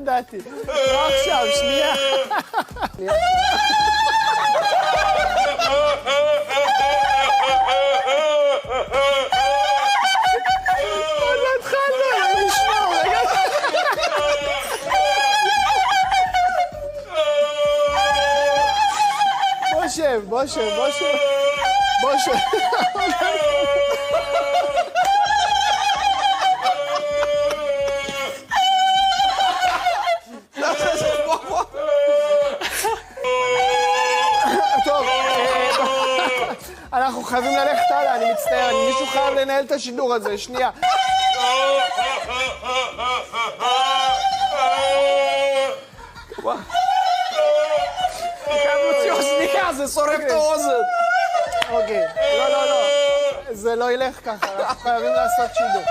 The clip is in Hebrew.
ידעתי. לא עכשיו, שנייה. עוד לא התחלנו, לשמור, רגע. בוא שב, בוא שב, בוא שב. בוא שב. טוב, אנחנו חייבים ללכת הלאה, אני מצטער, מישהו חייב לנהל את השידור הזה, שנייה. חייב להוציא שנייה, זה שורף את האוזן. אוקיי, לא, לא, לא, זה לא ילך ככה, אנחנו חייבים לעשות שידור.